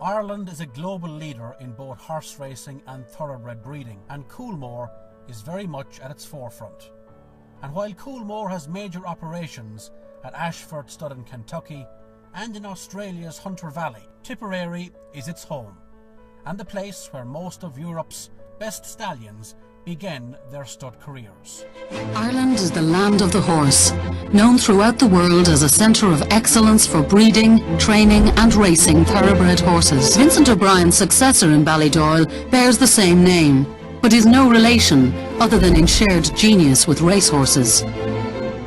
Ireland is a global leader in both horse racing and thoroughbred breeding, and Coolmore is very much at its forefront. And while Coolmore has major operations at Ashford Stud in Kentucky and in Australia's Hunter Valley, Tipperary is its home, and the place where most of Europe's best stallions began their stud careers. Ireland is the land of the horse, known throughout the world as a centre of excellence for breeding, training and racing thoroughbred horses. Vincent O'Brien's successor in Ballydoyle bears the same name, but is no relation other than in shared genius with racehorses.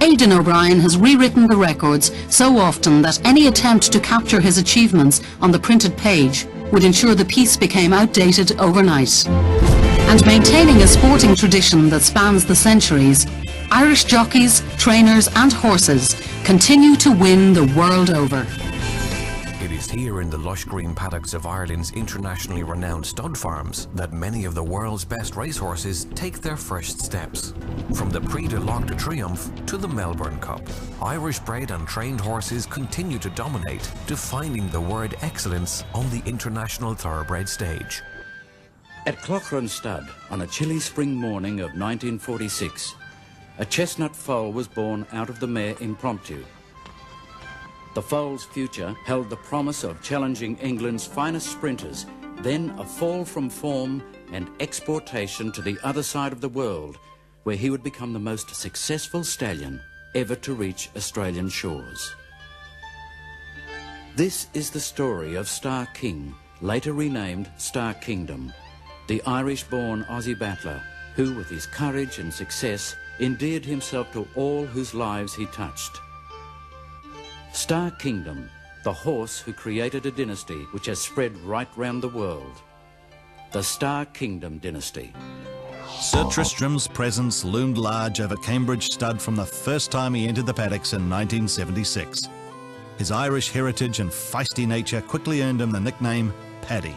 Aidan O'Brien has rewritten the records so often that any attempt to capture his achievements on the printed page would ensure the piece became outdated overnight. And maintaining a sporting tradition that spans the centuries, Irish jockeys, trainers and horses continue to win the world over. It is here in the lush green paddocks of Ireland's internationally renowned stud farms that many of the world's best racehorses take their first steps. From the Prix de l'Arc de Triomphe to the Melbourne Cup, Irish bred and trained horses continue to dominate, defining the word excellence on the international thoroughbred stage. At Clochran Stud, on a chilly spring morning of 1946, a chestnut foal was born out of the mare Impromptu. The foal's future held the promise of challenging England's finest sprinters, then a fall from form and exportation to the other side of the world, where he would become the most successful stallion ever to reach Australian shores. This is the story of Star King, later renamed Star Kingdom, the Irish-born Aussie battler who, with his courage and success, endeared himself to all whose lives he touched. Star Kingdom, the horse who created a dynasty which has spread right round the world. The Star Kingdom dynasty. Sir Tristram's presence loomed large over Cambridge Stud from the first time he entered the paddocks in 1976. His Irish heritage and feisty nature quickly earned him the nickname Paddy.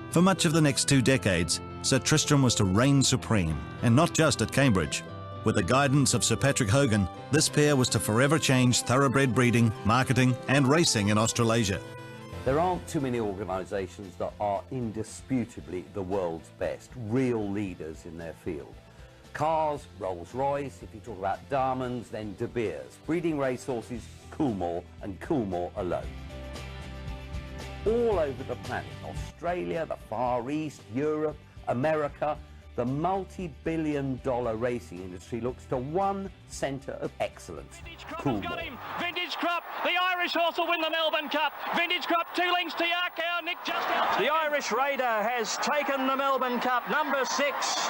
For much of the next 2 decades, Sir Tristram was to reign supreme, and not just at Cambridge. With the guidance of Sir Patrick Hogan, this pair was to forever change thoroughbred breeding, marketing and racing in Australasia. There aren't too many organisations that are indisputably the world's best, real leaders in their field. Cars, Rolls-Royce, if you talk about diamonds, then De Beers. Breeding racehorses, Coolmore and Coolmore alone. All over the planet, Australia, the Far East, Europe, America, the multi-billion-dollar racing industry looks to one centre of excellence, Coolmore. Vintage Crop, the Irish horse will win the Melbourne Cup. Vintage Crop, 2 lengths to Yarkow, Nick just out. The Irish Raider has taken the Melbourne Cup, number 6.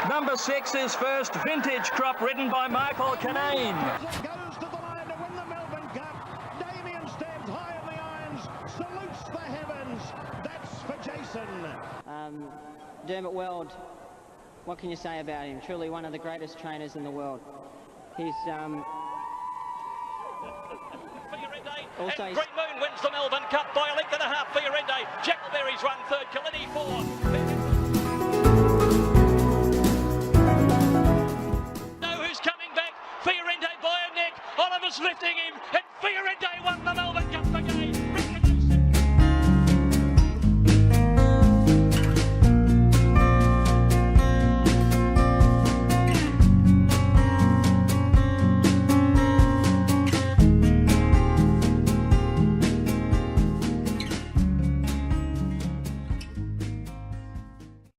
Number 6 is first, Vintage Crop, ridden by Michael Kinane. Goes to the line to win the Melbourne Cup. Damien stands high in the irons, salutes the heavens. That's for Jason. Dermot Weld, what can you say about him? Truly one of the greatest trainers in the world. He's also and Green Moon wins the Melbourne Cup by a length and a half. Fiorente, Jackleberry's run third, Kalini 4. Know who's coming back? Fiorente by a neck. Oliver's lifting him, and Fiorente won the Melbourne